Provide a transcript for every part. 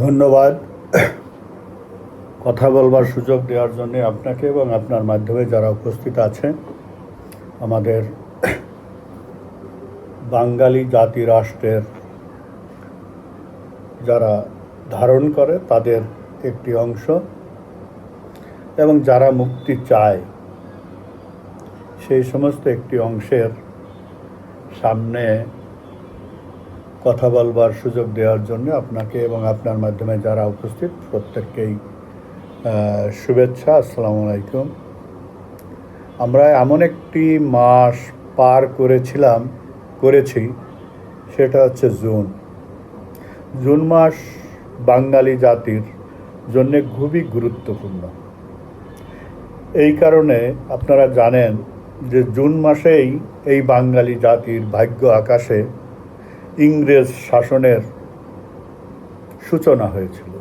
ধন্যবাদ কথা বলবার সুযোগ দেওয়ার জন্য আপনাকে এবং আপনার মাধ্যমে যারা উপস্থিত আছে। আমাদের বাঙালি জাতি রাষ্ট্রের যারা ধারণ করে তাদের একটি অংশ এবং যারা মুক্তি চায় সেই সমস্ত একটি অংশের সামনে কথা বলবার সুযোগ দেওয়ার জন্য আপনাকে এবং আপনার মাধ্যমে যারা উপস্থিত প্রত্যেককেই শুভেচ্ছা। আসসালামু আলাইকুম। আমরা এমন একটি মাস পার করেছি, সেটা হচ্ছে জুন মাস বাঙালি জাতির জন্য খুবই গুরুত্বপূর্ণ। এই কারণে আপনারা জানেন যে জুন মাসেই এই বাঙালি জাতির ভাগ্য আকাশে ইংরেজ শাসনের সূচনা হয়েছিল।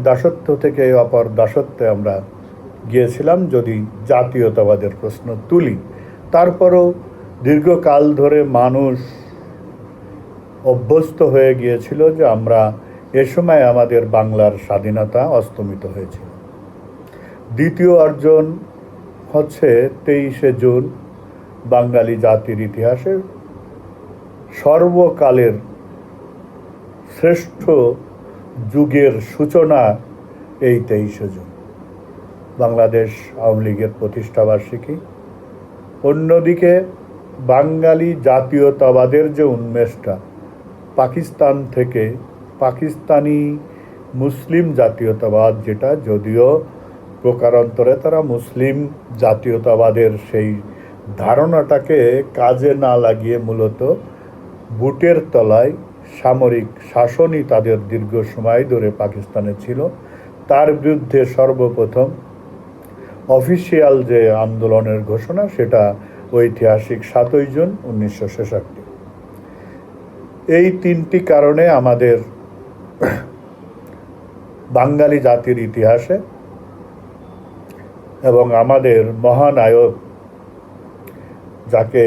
দাসত্ব থেকে অপর দাসত্বে আমরা গিয়েছিলাম যদি জাতীয়তাবাদের প্রশ্ন তুলি। তারপরও দীর্ঘকাল ধরে মানুষ অভ্যস্ত হয়ে গিয়েছিল যে আমরা এ সময় আমাদের বাংলার স্বাধীনতা অস্তমিত হয়েছিল। দ্বিতীয় অর্জন হচ্ছে 23শে জুন বাঙালি জাতির ইতিহাসে সর্বকালের শ্রেষ্ঠ যুগের সূচনা এই 23শে জুন, বাংলাদেশ আওয়ামী লীগের প্রতিষ্ঠাবার্ষিকী। অন্যদিকে বাঙালি জাতীয়তাবাদের যে উন্মেষটা পাকিস্তান থেকে, পাকিস্তানি মুসলিম জাতীয়তাবাদ, যেটা যদিও প্রকারান্তরে তারা মুসলিম জাতীয়তাবাদের সেই ধারণাটাকে কাজে না লাগিয়ে মূলত বুটের তলায় সামরিক শাসনই তাদের দীর্ঘ সময় ধরে পাকিস্তানে ছিল। তার বিরুদ্ধে সর্বপ্রথম অফিসিয়াল যে আন্দোলনের ঘোষণা, সেটা ঐতিহাসিক 7ই জুন 1966। এই তিনটি কারণে আমাদের বাঙালি জাতির ইতিহাসে এবং আমাদের মহানায়ক, যাকে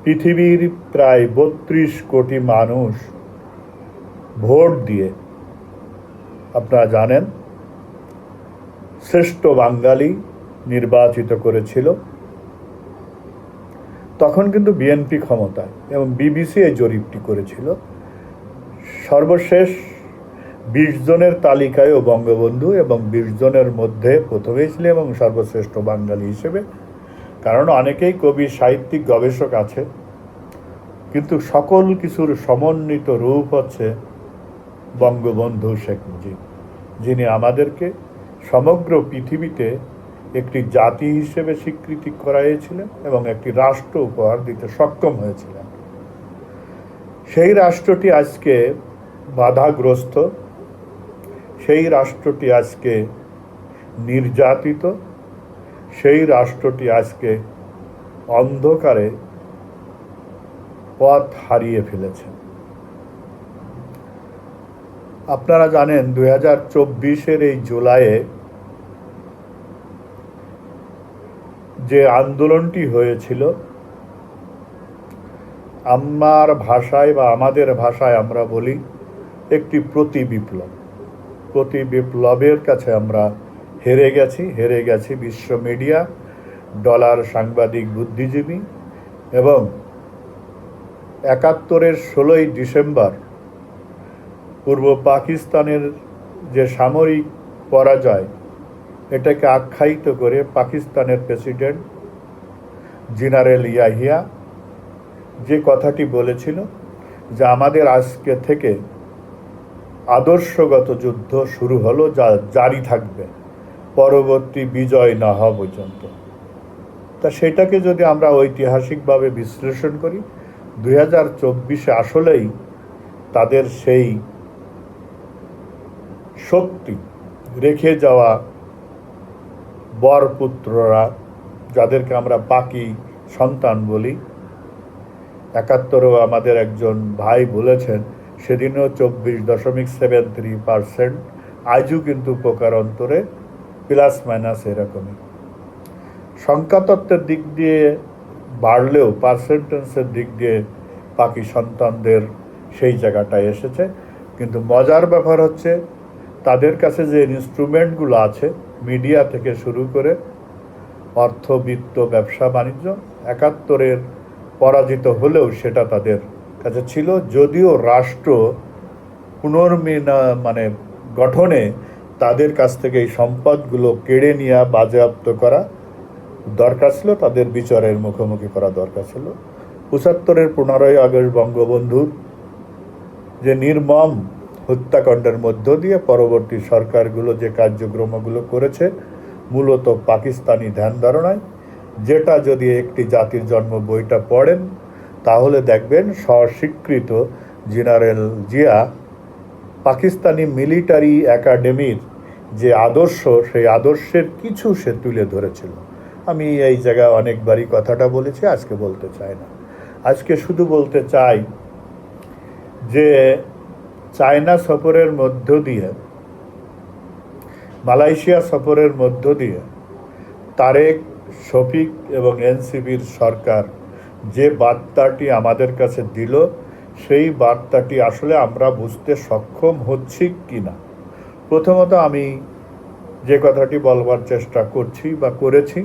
পৃথিবীর প্রায় 32 কোটি মানুষ ভোট দিয়ে, আপনারা জানেন, শ্রেষ্ঠ বাঙালি নির্বাচিত করেছিল। তখন কিন্তু বিএনপি ক্ষমতায় এবং বিবিসি এই জরিপটি করেছিল। সর্বশেষ 20 জনের তালিকায়ও বঙ্গবন্ধু এবং 20 জনের মধ্যে প্রথমেই ছিল এবং সর্বশ্রেষ্ঠ বাঙালি হিসেবে। কারণ অনেকেই কবি, সাহিত্যিক, গবেষক আছে, কিন্তু সকল কিছুর সমন্বিত রূপ হচ্ছে বঙ্গবন্ধু শেখ মুজিব, যিনি আমাদেরকে সমগ্র পৃথিবীতে একটি জাতি হিসেবে স্বীকৃতি করাইছিলেন এবং একটি রাষ্ট্র উপহার দিতে সক্ষম হয়েছিলেন। সেই রাষ্ট্রটি আজকে বাধাগ্রস্ত, সেই রাষ্ট্রটি আজকে নির্যাতিত, সেই রাষ্ট্রটি আজকে অন্ধকারে পথ হারিয়ে ফেলেছে। আপনারা জানেন 2024-এর এই জুলাইয়ে যে আন্দোলনটি হয়েছিল, আমার ভাষায় বা আমাদের ভাষায় আমরা বলি একটি প্রতি বিপ্লবের কাছে আমরা হেরে গেছি বিশ্ব মিডিয়া, ডলার সাংবাদিক, বুদ্ধিজীবী এবং 71-এর 16ই ডিসেম্বর পূর্ব পাকিস্তানের যে সামরিক পরাজয়, এটাকে আখ্যায়িত করে পাকিস্তানের প্রেসিডেন্ট জেনারেল ইয়াহিয়া যে কথাটি বলেছিল যে আমাদের আজকে থেকে আদর্শগত যুদ্ধ শুরু হলো, যা জারি থাকবে পরবর্তী বিজয় না হওয়া পর্যন্ত। তা সেটাকে যদি আমরা ঐতিহাসিকভাবে বিশ্লেষণ করি, 2024-এ আসলেই তাদের সেই শক্তি রেখে যাওয়া বরপুত্ররা, যাদেরকে আমরা পাকি সন্তান বলি, 71-ও আমাদের একজন ভাই বলেছেন সেদিনও 24.73%, আজও কিন্তু প্রকারান্তরে প্লাস মাইনাস এরকমই। সংখ্যাতত্ত্বের দিক দিয়ে বাড়লেও পার্সেন্টেজের দিক দিয়ে পাকি সন্তানদের সেই জায়গাটায় এসেছে। কিন্তু মজার ব্যাপার হচ্ছে তাদের কাছে যে ইনস্ট্রুমেন্টগুলো আছে, মিডিয়া থেকে শুরু করে অর্থবিত্ত, ব্যবসা বাণিজ্য, ৭১-এর পরাজিত হলেও সেটা তাদের কাছে ছিল। যদিও রাষ্ট্র মানে গঠনে তাদের কাছ থেকে এই সম্পদগুলো কেড়ে নেওয়া, বাজেয়াপ্ত করা দরকার ছিল, তাদের বিচারের মুখোমুখি করা দরকার ছিল। ৭৫-এর ১৫ই আগস্ট বঙ্গবন্ধুর যে নির্মম হত্যাকাণ্ডের মধ্য দিয়ে পরবর্তী সরকারগুলো যে কার্যক্রমগুলো করেছে, মূলত পাকিস্তানি ধ্যান ধারণায়, যেটা যদি একটি জাতির জন্ম বইটা পড়েন তাহলে দেখবেন স্বস্বীকৃত জেনারেল জিয়া পাকিস্তানি মিলিটারি একাডেমির যে আদর্শ, সেই আদর্শের কিছু সে তুলে ধরেছিল। আমি এই জায়গায় অনেকবারই কথাটা বলেছি, আজকে বলতে চাই না। আজকে শুধু বলতে চাই যে চায়না সফরের মধ্য দিয়ে, মালয়েশিয়া সফরের মধ্য দিয়ে তারেক, শফিক এবং এনসিপির সরকার যে বার্তাটি আমাদের কাছে দিল, সেই বার্তাটি আসলে আমরা বুঝতে সক্ষম হচ্ছি কি না। প্রথমত আমি যে কথাটি বলবার চেষ্টা করছি বা করেছি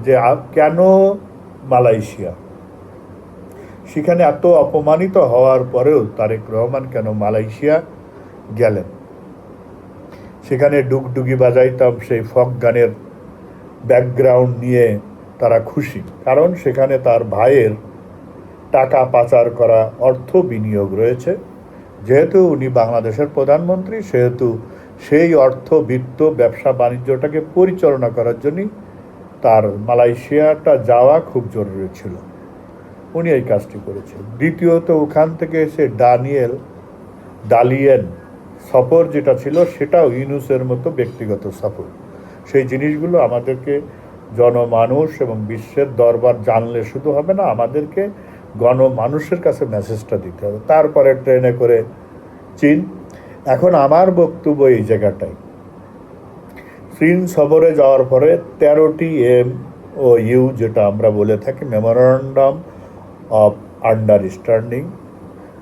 যে কেন মালয়েশিয়া, সেখানে এত অপমানিত হওয়ার পরেও তারেক রহমান কেন মালয়েশিয়া গেলেন। সেখানে ডুগডুগি বাজাইতাম সেই ফক গানের ব্যাকগ্রাউন্ড নিয়ে তারা খুশি, কারণ সেখানে তার ভাইয়ের টাকা পাচার করা অর্থ বিনিয়োগ রয়েছে। যেহেতু উনি বাংলাদেশের প্রধানমন্ত্রী, সেহেতু সেই অর্থবিত্ত ব্যবসা বাণিজ্যটাকে পরিচালনা করার জন্যই তার মালয়েশিয়াটা যাওয়া খুব জরুরি ছিল। উনি এই কাজটি করেছেন। দ্বিতীয়ত, ওখান থেকে এসে ডালিয়েন সফর যেটা ছিল, সেটাও ইউনূসের মতো ব্যক্তিগত সফর। সেই জিনিসগুলো আমাদেরকে জনমানুষ এবং বিশ্বের দরবার জানলে শুধু হবে না, আমাদেরকে গণমানুষের কাছে মেসেজটা দিতে হবে। তারপরে ট্রেনে করে চীন। এখন আমার বক্তব্য এই জায়গাটাই, চীন সফরে যাওয়ার পরে 13টি MOU, যেটা আমরা বলে থাকি মেমোরান্ডাম অফ আন্ডারস্ট্যান্ডিং,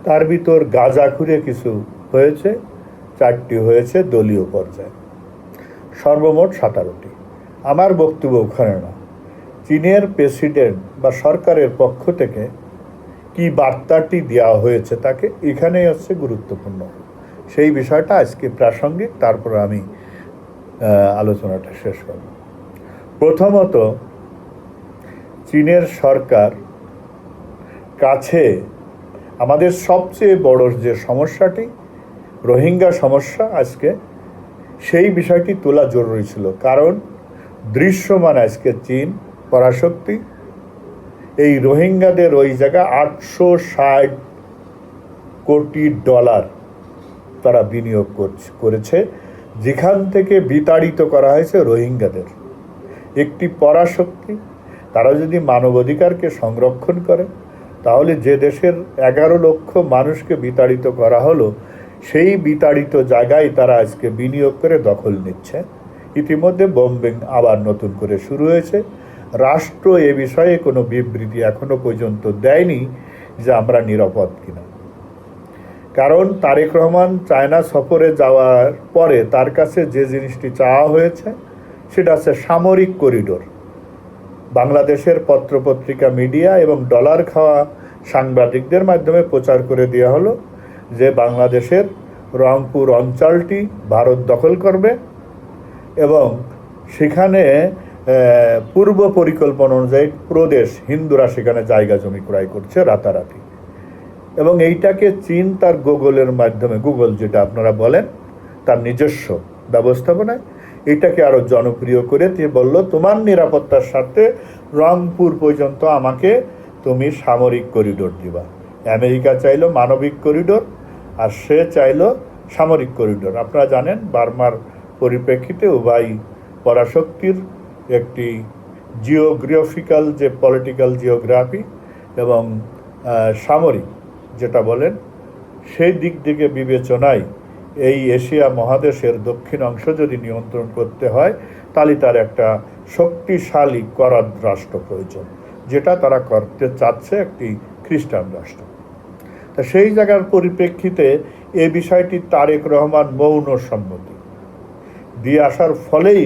তার ভিতর গাঁজাখুরে কিছু হয়েছে, 4টি হয়েছে দলীয় পর্যায়ে, সর্বমোট 17টি। আমার বক্তব্য ওখানে না, চীনের প্রেসিডেন্ট বা সরকারের পক্ষ থেকে কি বার্তাটি দেওয়া হয়েছে তাকে, এখানেই হচ্ছে গুরুত্বপূর্ণ। সেই বিষয়টা আজকে প্রাসঙ্গিক, তারপর আমি আলোচনাটা শেষ করব। প্রথমত, চীনের সরকার কাছে আমাদের সবচেয়ে বড় যে সমস্যাটি, রোহিঙ্গা সমস্যা, আজকে সেই বিষয়টি তোলা জরুরি ছিল। কারণ দৃশ্যমান আজকে চীন পরাশক্তি, এই রোহিঙ্গাদের ওই জায়গা $860 কোটি তারা বিনিয়োগ করেছে, যেখান থেকে বিতাড়িত করা হয়েছে রোহিঙ্গাদের। একটি পরাশক্তি তারা যদি মানবাধিকারকে সংরক্ষণ করে, তাহলে যে দেশের 11 লক্ষ মানুষকে বিতাড়িত করা হলো, সেই বিতাড়িত জায়গায় তারা আজকে বিনিয়োগ করে দখল নিচ্ছে। ইতিমধ্যে বোম্বিং আবার নতুন করে শুরু হয়েছে। রাষ্ট্র এ বিষয়ে কোনো বিবৃতি এখনো পর্যন্ত দেয়নি যে আমরা নিরাপদ কিনা। কারণ তারেক রহমান চায়না সফরে যাওয়ার পরে তার কাছে যে জিনিসটি চাওয়া হয়েছে, সেটা হচ্ছে সামরিক করিডোর। বাংলাদেশের পত্রপত্রিকা, মিডিয়া এবং ডলার খাওয়া সাংবাদিকদের মাধ্যমে প্রচার করে দেওয়া হলো যে বাংলাদেশের রংপুর অঞ্চলটি ভারত দখল করবে এবং সেখানে পূর্ব পরিকল্পনা অনুযায়ী প্রদেশ হিন্দুরা সেখানে জায়গা জমি ক্রয় করছে রাতারাতি। এবং এইটাকে চীন তার গুগলের মাধ্যমে, গুগল যেটা আপনারা বলেন, তার নিজস্ব ব্যবস্থাপনায় এটাকে আরও জনপ্রিয় করে দিয়ে বলল, তোমার নিরাপত্তার স্বার্থে রংপুর পর্যন্ত আমাকে তুমি সামরিক করিডোর দিবা। আমেরিকা চাইলো মানবিক করিডোর, আর সে চাইলো সামরিক করিডোর। আপনারা জানেন বার্মার পরিপ্রেক্ষিতে উভয় পরাশক্তির একটি জিওগ্রাফিক্যাল যে পলিটিক্যাল জিওগ্রাফি এবং সামরিক যেটা বলেন, সেই দিক থেকে বিবেচনায় এই এশিয়া মহাদেশের দক্ষিণ অংশ যদি নিয়ন্ত্রণ করতে হয়, তাহলে তার একটা শক্তিশালী করার রাষ্ট্র প্রয়োজন, যেটা তারা করতে চাচ্ছে একটি খ্রিস্টান রাষ্ট্র। তা সেই জায়গার পরিপ্রেক্ষিতে এ বিষয়টি তারেক রহমান মৌন সম্মতি দিয়ে আসার ফলেই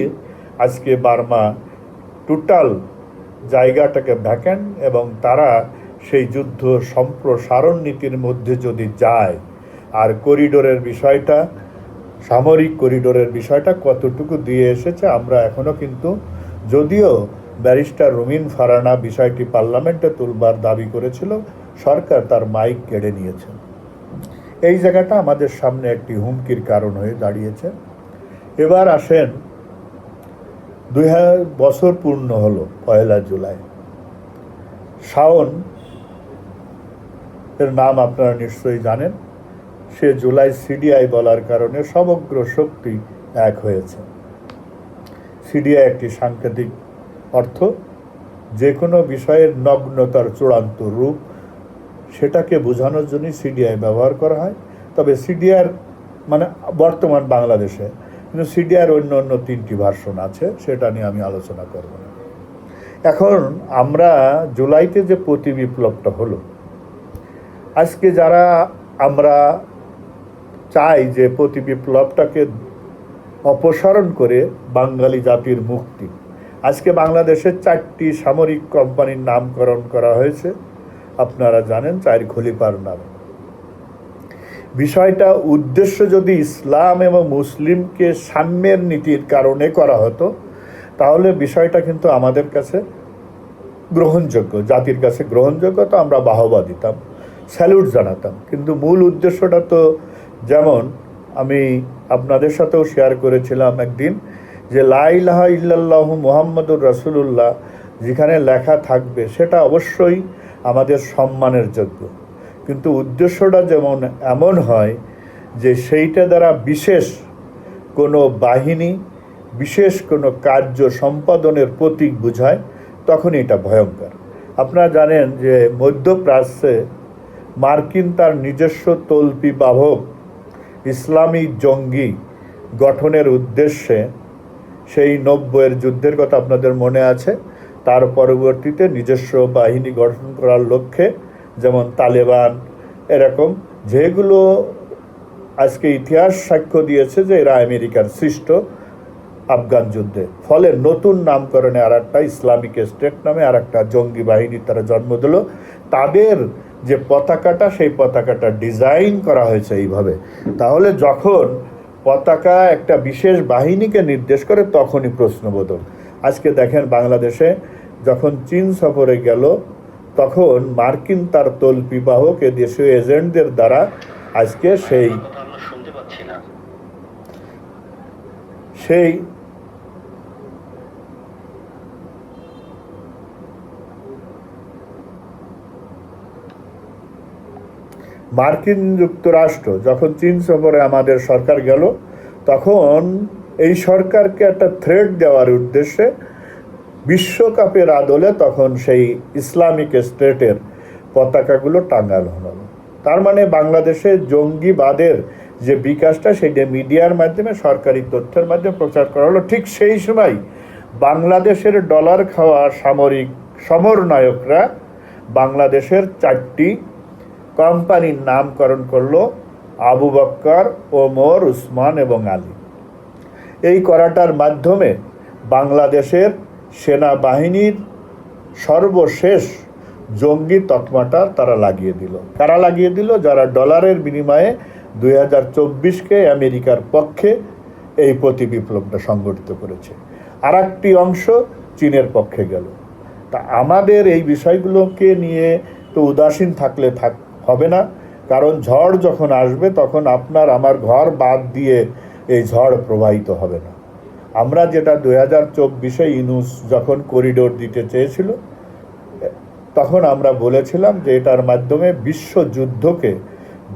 আজকে বার্মা টোটাল জায়গাটাকে ভ্যাকেন্ট, এবং তারা সেই যুদ্ধ সম্প্রসারণ নীতির মধ্যে যদি যায়, আর করিডোরের বিষয়টা, সামরিক করিডোরের বিষয়টা কতটুকু দিয়ে এসেছে আমরা এখনও কিন্তু, যদিও ব্যারিস্টার রুমিন ফারানা বিষয়টি পার্লামেন্টে তুলবার দাবি করেছিল, সরকার তার মাইক কেড়ে নিয়েছে। এই জায়গাটা আমাদের সামনে একটি হুমকির কারণ হয়ে দাঁড়িয়েছে। এবার আসেন, 2000 বছর পূর্ণ হলো 1 জুলাই। শাওন এর নাম আপনারা নিশ্চয়ই জানেন। সে জুলাই সিডিআই বলার কারণে সমগ্র শক্তি এক হয়েছে। সিডিআই একটি সাংকেতিক অর্থ, যে কোনো বিষয়ের নগ্নতার চূড়ান্ত রূপ, সেটাকে বোঝানোর জন্যই সিডিআই ব্যবহার করা হয়। তবে সিডিআর মানে বর্তমান বাংলাদেশে, কিন্তু সিডিআর অন্য অন্য 3টি ভার্সন আছে, সেটা নিয়ে আমি আলোচনা করব না। এখন আমরা জুলাইতে যে প্রতি বিপ্লবটা হলো, আজকে যারা আমরা চাই যে প্রতি বিপ্লবটাকে অপসারণ করে বাঙালি জাতির মুক্তি, আজকে বাংলাদেশের 4টি সামরিক কোম্পানির নামকরণ করা হয়েছে, আপনারা জানেন 4 খলিফার নামে। বিষয়টা উদ্দেশ্য যদি ইসলাম এবং মুসলিমকে সাম্যের নীতির কারণে করা হতো, তাহলে বিষয়টা কিন্তু আমাদের কাছে গ্রহণযোগ্য, জাতির কাছে গ্রহণযোগ্য, তো আমরা বাহবা দিতাম, স্যালুট জানাতাম। কিন্তু মূল উদ্দেশ্যটা তো, যেমন আমি আপনাদের সাথেও শেয়ার করেছিলাম একদিন, যে লা ইলাহা ইল্লাল্লাহু মুহাম্মাদুর রাসূলুল্লাহ যেখানে লেখা থাকবে সেটা অবশ্যই আমাদের সম্মানের যোগ্য, কিন্তু উদ্দেশ্যটা যেমন এমন হয় যে সেইটা দ্বারা বিশেষ কোনো বাহিনী, বিশেষ কোনো কার্য সম্পাদনের প্রতীক বোঝায়, তখন এটা ভয়ঙ্কর। আপনারা জানেন যে মধ্যপ্রাচ্যে মার্কিন তার নিজস্ব তল্পি বাহক ইসলামী জঙ্গি গঠনের উদ্দেশ্যে, সেই 90-এর যুদ্ধের কথা আপনাদের মনে আছে, তার পরবর্তীতে নিজস্ব বাহিনী গঠন করার লক্ষ্যে, যেমন তালেবান, এরকম যেগুলো আজকে ইতিহাস সাক্ষ্য দিয়েছে যে এরা আমেরিকার সৃষ্ট আফগান যুদ্ধে, ফলে নতুন নামকরণে আর একটা ইসলামিক স্টেট নামে আর একটা জঙ্গি বাহিনী তারা জন্ম দিল। তাদের যে পতাকাটা, সেই পতাকাটা ডিজাইন করা হয়েছে এইভাবে। তাহলে যখন পতাকা একটা বিশেষ বাহিনীকে নির্দেশ করে, তখনই প্রশ্নবোধক। আজকে দেখেন বাংলাদেশে যখন চীন সফরে গেল, তখন মার্কিন তার তল্পি বাহক দেশীয় এজেন্টদের দ্বারা আজকে সেই মার্কিন যুক্তরাষ্ট্র যখন চীন সফরে আমাদের সরকার গেল, তখন এই সরকারকে একটা থ্রেট দেওয়ার উদ্দেশ্যে বিশ্বকাপের আদলে তখন সেই ইসলামিক স্টেটের পতাকাগুলো টাঙ্গানো হলো। তার মানে বাংলাদেশে জঙ্গিবাদের যে বিকাশটা, সেটা মিডিয়ার মাধ্যমে, সরকারি তথ্যের মাধ্যমে প্রচার করা হলো। ঠিক সেই সময় বাংলাদেশের ডলার খাওয়া সামরিক সমরনায়করা বাংলাদেশের 4টি কোম্পানির নামকরণ করলো, আবু বকর, ওমর, উসমান এবং আলী। এই করাটার মাধ্যমে বাংলাদেশের সেনাবাহিনীর সর্বশেষ জঙ্গি তকমাটা তারা লাগিয়ে দিল। কারা লাগিয়ে দিল? যারা ডলারের বিনিময়ে 2024-কে আমেরিকার পক্ষে এই প্রতি বিপ্লবটা সংগঠিত করেছে। আর একটি অংশ চীনের পক্ষে গেল। তা আমাদের এই বিষয়গুলোকে নিয়ে তো উদাসীন থাকলে হবে না, কারণ ঝড় যখন আসবে তখন আপনার আমার ঘর বাদ দিয়ে এই ঝড় প্রবাহিত হবে না। আমরা যেটা 2024-এ ইউনূস যখন করিডোর দিতে চেয়েছিল, তখন আমরা বলেছিলাম যে এটার মাধ্যমে বিশ্বযুদ্ধকে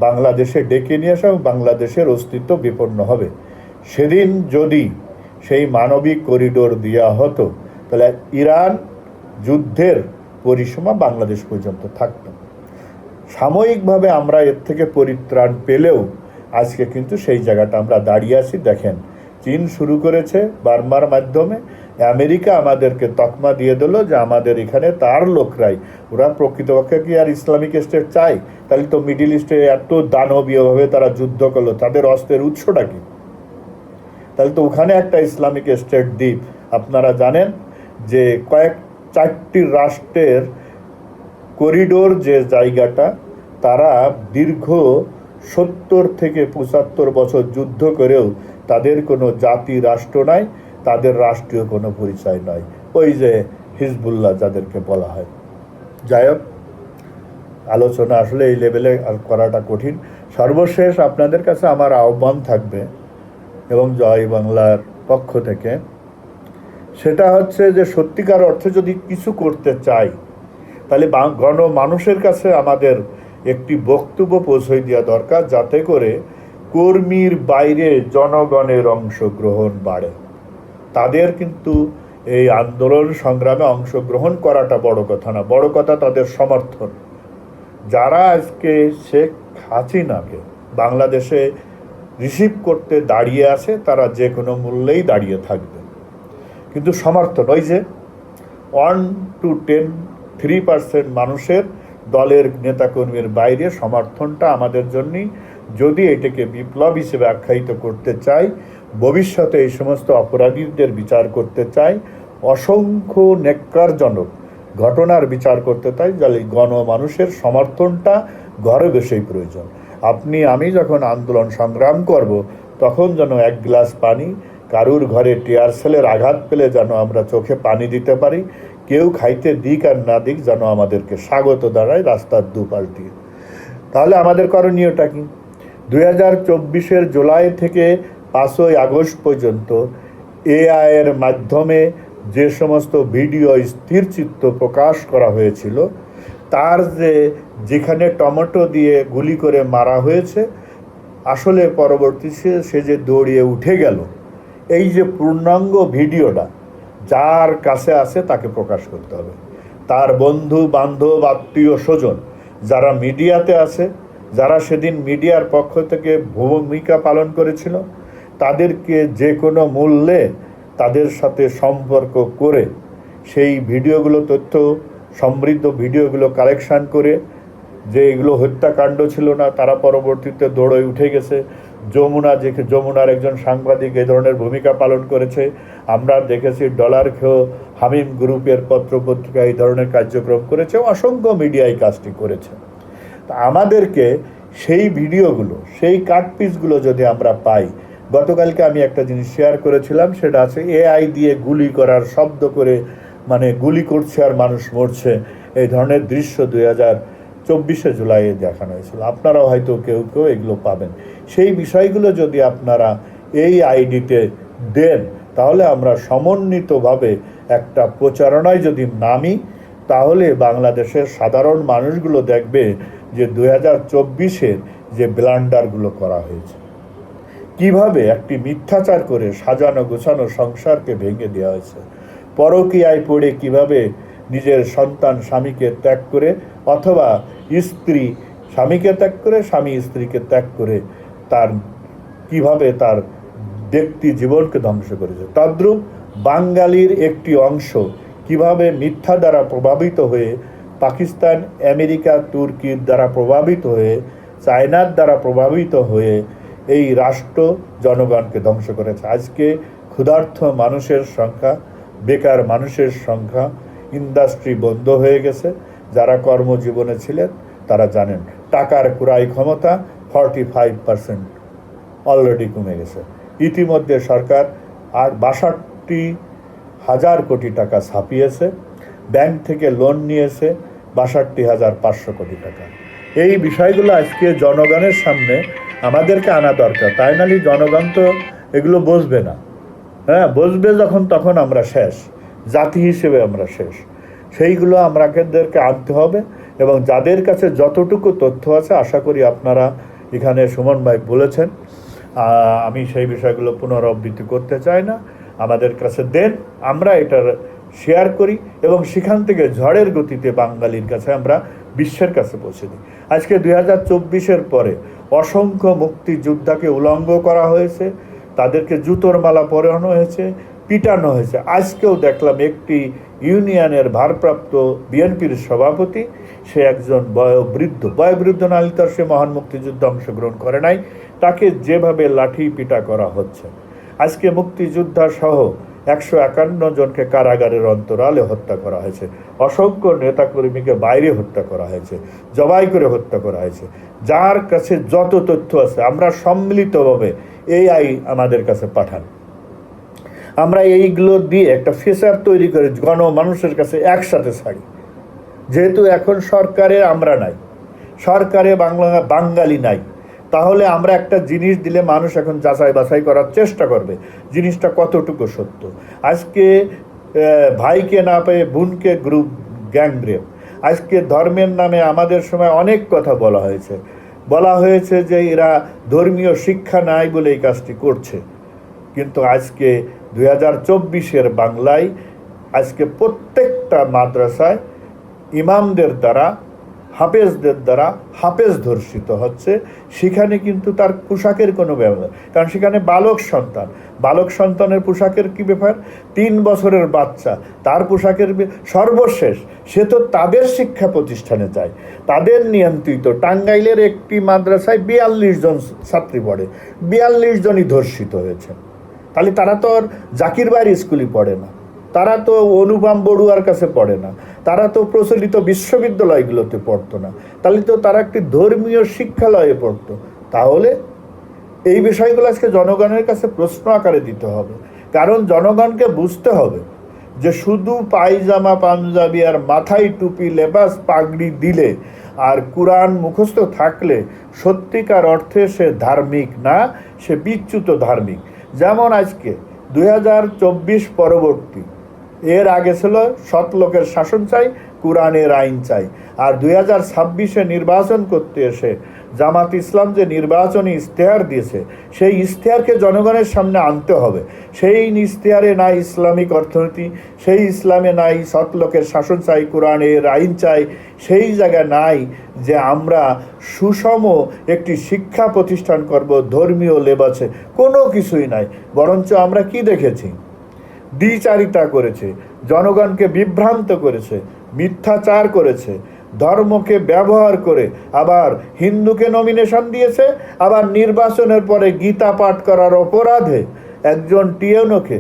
বাংলাদেশে ডেকে নিয়ে আসা এবং বাংলাদেশের অস্তিত্ব বিপন্ন হবে। সেদিন যদি সেই মানবিক করিডোর দেওয়া হতো, তাহলে ইরান যুদ্ধের পরিসীমা বাংলাদেশ পর্যন্ত থাকত। সাময়িকভাবে আমরা এর থেকে পরিত্রাণ পেলেও আজকে কিন্তু সেই জায়গাটা আমরা দাঁড়িয়ে আছি। দেখেন চীন শুরু করেছে বার্মার মাধ্যমে, আমেরিকা আমাদেরকে তকমা দিয়ে দিল যে আমাদের এখানে তার লোকরাই, ওরা প্রকৃতপক্ষে কি আর ইসলামিক স্টেট চায়? তাহলে তো মিডিল ইস্টে এত দানবীয়ভাবে তারা যুদ্ধ করলো, তাদের অস্ত্রের উৎসটা কি? তাহলে তো ওখানে একটা ইসলামিক স্টেট দ্বীপ। আপনারা জানেন যে চারটি রাষ্ট্রের করিডোর যে জায়গাটা, তারা দীর্ঘ 70 থেকে 75 বছর যুদ্ধ করেও তাদের কোনো জাতি রাষ্ট্র নাই, তাদের রাষ্ট্রীয় কোনো পরিচয় নয়, ওই যে হিজবুল্লাহ যাদেরকে বলা হয়। যাই হোক, আলোচনা আসলে এই লেভেলে করাটা কঠিন। সর্বশেষ আপনাদের কাছে আমার আহ্বান থাকবে এবং জয় বাংলার পক্ষ থেকে, সেটা হচ্ছে যে সত্যিকার অর্থে যদি কিছু করতে চাই, তাহলে মানুষের কাছে আমাদের একটি বক্তব্য পৌঁছে দেওয়া দরকার, যাতে করে কর্মীর বাইরে জনগণের অংশগ্রহণ বাড়ে। তাদের কিন্তু এই আন্দোলন সংগ্রামে অংশগ্রহণ করাটা বড় কথা না, বড় কথা তাদের সমর্থন। যারা আজকে শেখ হাসিনাকে বাংলাদেশে রিসিভ করতে দাঁড়িয়ে আছে, তারা যে কোনো মূল্যেই দাঁড়িয়ে থাকবে, কিন্তু সমর্থন ওই যে 1 to 3% মানুষের দলের নেতাকর্মীর বাইরে সমর্থনটা আমাদের জন্যই, যদি এটাকে বিপ্লব হিসেবে আখ্যায়িত করতে চাই, ভবিষ্যতে এই সমস্ত অপরাধীদের বিচার করতে চাই, অসংখ্য ন্যাক্কারজনক ঘটনার বিচার করতে চাই, তাহলে গণমানুষের সমর্থনটা ঘরে বসেই প্রয়োজন। আমি যখন আন্দোলন সংগ্রাম করব, তখন যেন এক গ্লাস পানি কারুর ঘরে টিয়ার সেলের আঘাত পেলে যেন আমরা চোখে পানি দিতে পারি, কেউ খাইতে দিক আর না দিক যেন আমাদেরকে স্বাগত দাঁড়ায় রাস্তার দুপাশ দিয়ে। তাহলে আমাদের করণীয়টা কি? 2024 জুলাই থেকে 5ই আগস্ট পর্যন্ত AI এর মাধ্যমে যে সমস্ত ভিডিও স্থিরচিত্র প্রকাশ করা হয়েছিল, তার যেখানে টমেটো দিয়ে গুলি করে মারা হয়েছে, আসলে পরবর্তীতে সে যে দৌড়িয়ে উঠে গেল, এই যে পূর্ণাঙ্গ ভিডিওটা যার কাছে আছে তাকে প্রকাশ করতে হবে। তার বন্ধু বান্ধব আত্মীয় স্বজন যারা মিডিয়াতে আছে, যারা সেদিন মিডিয়ার পক্ষ থেকে ভূমিকা পালন করেছিল, তাদেরকে যে কোনো মূল্যে তাদের সাথে সম্পর্ক করে সেই ভিডিওগুলো, তথ্য সমৃদ্ধ ভিডিওগুলো কালেকশান করে, যে এগুলো হত্যাকাণ্ড ছিল না, তারা পরবর্তীতে দৌড়ে উঠে গেছে। যমুনার একজন সাংবাদিক এই ধরনের ভূমিকা পালন করেছে। আমরা দেখেছি ডলার খেয়েও হামিম গ্রুপের পত্রপত্রিকা এই ধরনের কার্যক্রম করেছে, অসংখ্য মিডিয়ায় কাজটি করেছে। তা আমাদেরকে সেই ভিডিওগুলো, সেই কাটপিসগুলো যদি আমরা পাই, গতকালকে আমি একটা জিনিস শেয়ার করেছিলাম, সেটা আছে AI দিয়ে গুলি করার শব্দ করে, মানে গুলি করছে আর মানুষ মরছে, এই ধরনের দৃশ্য 2024 জুলাইয়ে দেখানো হয়েছিল। আপনারাও হয়তো কেউ কেউ এগুলো পাবেন। সেই বিষয়গুলো যদি আপনারা এই আইডিতে দেন, তাহলে আমরা সমন্বিতভাবে একটা প্রচারণায় যদি নামি, তাহলে বাংলাদেশের সাধারণ মানুষগুলো দেখবে যে 2024-এর যে ব্লান্ডারগুলো করা হয়েছে, কিভাবে একটি মিথ্যাচার করে সাজানো গোছানো সংসারকে ভেঙে দেওয়া হয়েছে, পরকীয়ায় পড়ে কিভাবে নিজের সন্তান স্বামীকে ত্যাগ করে, অথবা স্ত্রী স্বামীকে ত্যাগ করে, স্বামী স্ত্রীকে ত্যাগ করে কিভাবে তার ব্যক্তি জীবনকে ধ্বংস করেছে। তদ্রূপ বাঙালির একটি অংশ কিভাবে মিথ্যা দ্বারা প্রভাবিত হয়ে, পাকিস্তান, আমেরিকা, তুর্কির দ্বারা প্রভাবিত হয়ে, চায়নার দ্বারা প্রভাবিত হয়ে এই রাষ্ট্র জনগণকে ধ্বংস করেছে। আজকে ক্ষুধার্ত মানুষের সংখ্যা, বেকার মানুষের সংখ্যা, ইন্ডাস্ট্রি বন্ধ হয়ে গেছে। যারা কর্মজীবনে ছিলেন তারা জানেন, টাকার ক্রয় ক্ষমতা 45% অলরেডি কমে গেছে। ইতিমধ্যে সরকার 62,000 কোটি টাকা ছাপিয়েছে, ব্যাংক থেকে লোন নিয়েছে 62,500 কোটি টাকা। এই বিষয়গুলো আজকে জনগণের সামনে আমাদেরকে আনা দরকার, তাই নাহলে জনগণ তো এগুলো বুঝবে না। বুঝবে যখন, তখন আমরা শেষ, জাতি হিসেবে আমরা শেষ। সেইগুলো আমাদেরকে আনতে হবে, এবং যাদের কাছে যতটুকু তথ্য আছে, আশা করি আপনারা এখানে সুমন ভাই বলেছেন, আমি সেই বিষয়গুলো পুনরাবৃত্তি করতে চাই না, আমাদের কাছে দেন, আমরা এটার শেয়ার করি, এবং সেখান থেকে ঝড়ের গতিতে বাঙালির কাছে আমরা বিশ্বের কাছে পৌঁছে দিই। আজকে 2024-এর পরে অসংখ্য মুক্তিযোদ্ধাকে উলঙ্গ করা হয়েছে, তাদেরকে জুতোর মালা পরানো হয়েছে, পিটানো হয়েছে। আজকেও দেখলাম একটি ইউনিয়নের ভারপ্রাপ্ত বিএনপির সভাপতি, সে একজন বয়োবৃদ্ধ নারী, তার সে মহান মুক্তিযুদ্ধে অংশগ্রহণ করে নাই, তাকে যেভাবে লাঠি পিটা করা হচ্ছে। আজকে মুক্তিযোদ্ধা সহ 151 জনকে কারাগারের অন্তরালে হত্যা করা হয়েছে, অসংখ্য নেতাকর্মীকে বাইরে হত্যা করা হয়েছে, জবাই করে হত্যা করা হয়েছে। যার কাছে যত তথ্য আছে আমরা সম্মিলিতভাবে AI আমাদের কাছে পাঠান, আমরা এইগুলো দিয়ে একটা ফিচার তৈরি করে মানুষের কাছে একসাথে ছাড়ি। যেহেতু এখন সরকারে আমরা নাই, সরকারে বাঙালি নাই, তাহলে আমরা একটা জিনিস দিলে মানুষ এখন যাচাই বাছাই করার চেষ্টা করবে জিনিসটা কতটুকু সত্য। আজকে ভাইকে না পেয়ে বোনকে গ্যাংরেপ, আজকে ধর্মের নামে আমাদের সময় অনেক কথা বলা হয়েছে যে এরা ধর্মীয় শিক্ষা নাই বলে এই কাজটি করছে। কিন্তু আজকে 2024-এর বাংলায় আজকে প্রত্যেকটা মাদ্রাসায় ইমামদের দ্বারা, হাফেজদের দ্বারা হাফেজ ধর্ষিত হচ্ছে। সেখানে কিন্তু তার পোশাকের কোনো ব্যাপার, কারণ সেখানে বালক সন্তানের পোশাকের কি ব্যাপার? 3 বছরের বাচ্চা, তার পোশাকের সর্বশেষ, সে তো তাদের শিক্ষা প্রতিষ্ঠানে যায়, তাদের নিয়ন্ত্রিত। টাঙ্গাইলের একটি মাদ্রাসায় 42 জন ছাত্রী পড়ে, 42 জনই ধর্ষিত হয়েছে। তাহলে তারা তো আর জাকির ভাইয়ের স্কুলই পড়ে না, তারা তো অনুপম বড়ুয়ার কাছে পড়ে না, তারা তো প্রচলিত বিশ্ববিদ্যালয়গুলোতে পড়তো না, তাহলে তো তারা একটি ধর্মীয় শিক্ষালয়ে পড়তো। তাহলে এই বিষয়গুলো আজকে জনগণের কাছে প্রশ্ন আকারে দিতে হবে, কারণ জনগণকে বুঝতে হবে যে শুধু পায়জামা পাঞ্জাবি আর মাথায় টুপি লেবাস পাগড়ি দিলে আর কোরআন মুখস্থ থাকলে সত্যিকার অর্থে সে ধার্মিক না, সে বিচ্যুত ধার্মিক। যেমন আজকে 2024 পরবর্তী, এর আগে ছিল সৎ লোকের শাসন চাই, কোরআনের আইন চাই। আর 2026-এ নির্বাচন করতে এসে জামাত ইসলাম যে নির্বাচনী ইশতেহার দিয়েছে, সেই ইশতেহারকে জনগণের সামনে আনতে হবে। সেই ইশতেহারে নাই ইসলামিক অর্থনীতি, সেই ইসলামে নাই সৎ লোকের শাসন চাই, কোরআনের আইন চাই, সেই জায়গায় নাই যে আমরা সুষম একটি শিক্ষা প্রতিষ্ঠান করব ধর্মীয় লেবাসে, কোনো কিছুই নাই। বরঞ্চ আমরা কি দেখেছি? দ্বিচারিতা করেছে, জনগণকে বিভ্রান্ত করেছে, মিথ্যাচার করেছে, ধর্মকে ব্যবহার করে আবার হিন্দুকে নমিনেশন দিয়েছে, আবার নির্বাচনের পরে গীতা পাঠ করার অপরাধে একজন টিএনওকে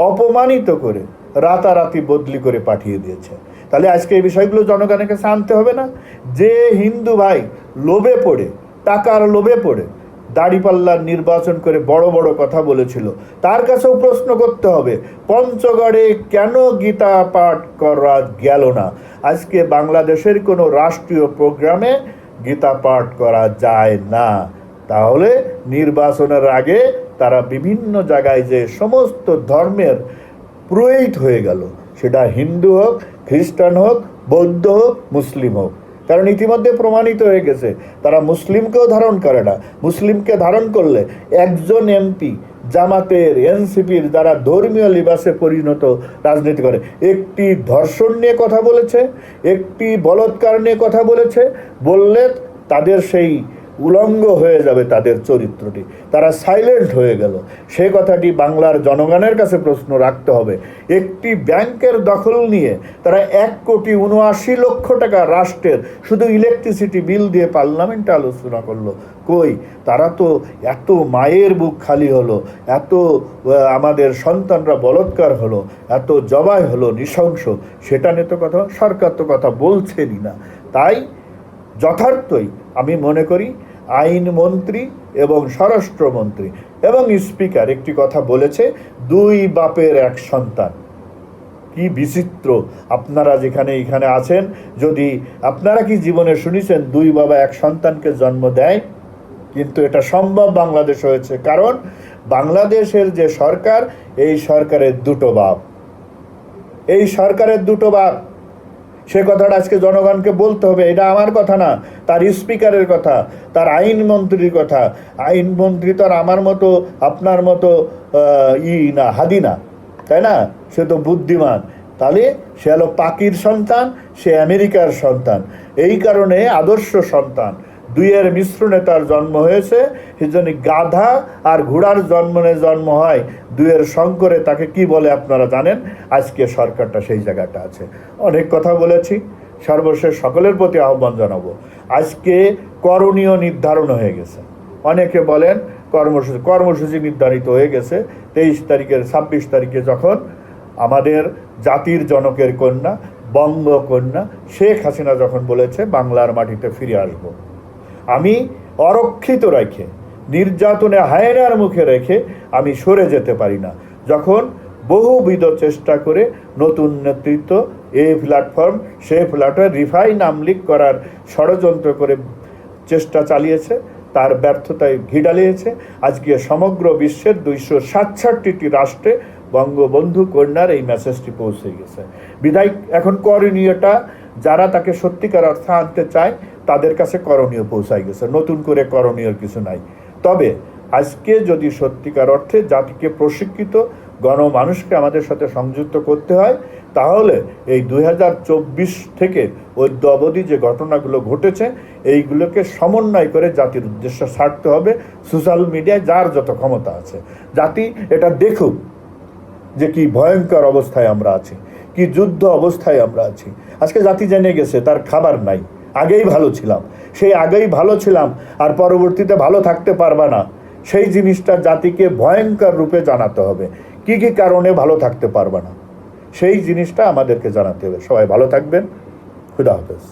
অপমানিত করে রাতারাতি বদলি করে পাঠিয়ে দিয়েছে। তাহলে আজকে এই বিষয়গুলো জনগণের কাছে আনতে হবে না? যে হিন্দু ভাই লোভে পড়ে, টাকার লোভে পড়ে দাড়িপাল্লার নির্বাচন করে বড় বড় কথা বলেছিল, তার কাছেও প্রশ্ন করতে হবে পঞ্চগড়ে কেন গীতা পাঠ করা গেল না। আজকে বাংলাদেশের কোনো রাষ্ট্রীয় প্রোগ্রামে গীতা পাঠ করা যায় না। তাহলে নির্বাচনের আগে তারা বিভিন্ন জায়গায় যে সমস্ত ধর্মের পুরোহিত হয়ে গেল, সেটা হিন্দু হোক, খ্রিস্টান হোক, বৌদ্ধ হোক, মুসলিম হোক। কারণ ইতিমধ্যে প্রমাণিত হয়ে গেছে তারা মুসলিমকেও ধারণ করে না। মুসলিমকে ধারণ করলে একজন এমপি জামাতের, এনসিপির দ্বারা ধর্মীয় লিবাসে পরিণত রাজনীতি করে। একটি ধর্ষণ নিয়ে কথা বলেছে, একটি বলৎকার নিয়ে কথা বলেছে, বললে তাদের সেই উলঙ্গ হয়ে যাবে তাদের চরিত্রটি, তারা সাইলেন্ট হয়ে গেল। সে কথাটি বাংলার জনগণের কাছে প্রশ্ন রাখতে হবে। একটি ব্যাংকের দখল নিয়ে তারা 1,79,00,000 টাকা রাষ্ট্রের শুধু ইলেকট্রিসিটি বিল দিয়ে পার্লামেন্টে আলোচনা করলো। কই, তারা তো এত মায়ের বুক খালি হলো, এত আমাদের সন্তানরা বলৎকার হলো, এত জবাই হলো নৃশংস, সেটা নিয়ে তো কথা সরকার তো কথা বলছেনই না। তাই যথার্থই আমি মনে করি আইনমন্ত্রী এবং স্বরাষ্ট্রমন্ত্রী এবং স্পিকার একটি কথা বলেছে, 2 বাপের 1 সন্তান। কি বিচিত্র! আপনারা যেখানে এখানে আছেন, যদি আপনারা কি জীবনে শুনেছেন 2 বাবা 1 সন্তানকে জন্ম দেয়? কিন্তু এটা সম্ভব বাংলাদেশ হয়েছে, কারণ বাংলাদেশের যে সরকার, এই সরকারের 2 বাপ, এই সরকারের 2 বাপ। সে কথাটা আজকে জনগণকে বলতে হবে। এটা আমার কথা না, তার স্পিকারের কথা, তার আইনমন্ত্রীর কথা। আইনমন্ত্রী তো আর আমার মতো আপনার মতো না, হাদি না, তাই না? সে তো বুদ্ধিমান। তাহলে সে হলো পাকির সন্তান, সে আমেরিকার সন্তান। এই কারণে আদর্শ সন্তান, দুইয়ের মিশ্রণে তার জন্ম হয়েছে, সেজন্য গাধা আর ঘোড়ার জন্ম হয়, দুইয়ের শঙ্করে তাকে কি বলে আপনারা জানেন। আজকে সরকারটা সেই জায়গাটা আছে। অনেক কথা বলেছি, সর্বশেষ সকলের প্রতি আহ্বান জানাবো, আজকে করণীয় নির্ধারণ হয়ে গেছে। অনেকে বলেন কর্মসূচি নির্ধারিত হয়ে গেছে 23 তারিখের 26 তারিখে, যখন আমাদের জাতির জনকের কন্যা বঙ্গকন্যা শেখ হাসিনা যখন বলেছে বাংলার মাটিতে ফিরে আসব। আমি অরক্ষিত রেখে, নির্যাতনে হায়নার মুখে রেখে আমি সরে যেতে পারি না। যখন বহুবিধ চেষ্টা করে নতুন নেতৃত্ব এই প্ল্যাটফর্ম সেই প্ল্যাটফর্মে রিফাইন আমলিক করার ষড়যন্ত্র করে চেষ্টা চালিয়েছে, তার ব্যর্থতায় ঘি ঢালিয়েছে। আজকে সমগ্র বিশ্বের 267টি রাষ্ট্রে বঙ্গবন্ধু কন্যার এই মেসেজটি পৌঁছে গেছে। বিধায় এখন করণীয়টা, যারা তাকে সত্যিকার অর্থে আনতে চায় তাদের কাছে করণীয় পৌঁছায় গেছে, নতুন করে করণীয় কিছু নাই। তবে আজকে যদি সত্যিকার অর্থে জাতিকে প্রশিক্ষিত গণমানুষকে আমাদের সাথে সংযুক্ত করতে হয়, তাহলে এই 2024 থেকে অদ্য অবধি যে ঘটনাগুলো ঘটেছে এইগুলোকে সমন্বয় করে জাতির উদ্দেশ্যে ছাড়তে হবে। সোশ্যাল মিডিয়ায় যার যত ক্ষমতা আছে, জাতি এটা দেখুক যে কি ভয়ঙ্কর অবস্থায় আমরা আছি, কি যুদ্ধ অবস্থায় আমরা আছি। আজকে জাতি জেনে গেছে তার খাবার নাই, আগেই ভালো ছিলাম, সেই আগেই ভালো ছিলাম আর পরবর্তীতে ভালো থাকতে পারবা না, সেই জিনিসটা জাতিকে ভয়ঙ্কর রূপে জানাতে হবে। কি কি কারণে ভালো থাকতে পারবা না সেই জিনিসটা আমাদেরকে জানাতে হবে। সবাই ভালো থাকবেন। খুদা হাফেজ।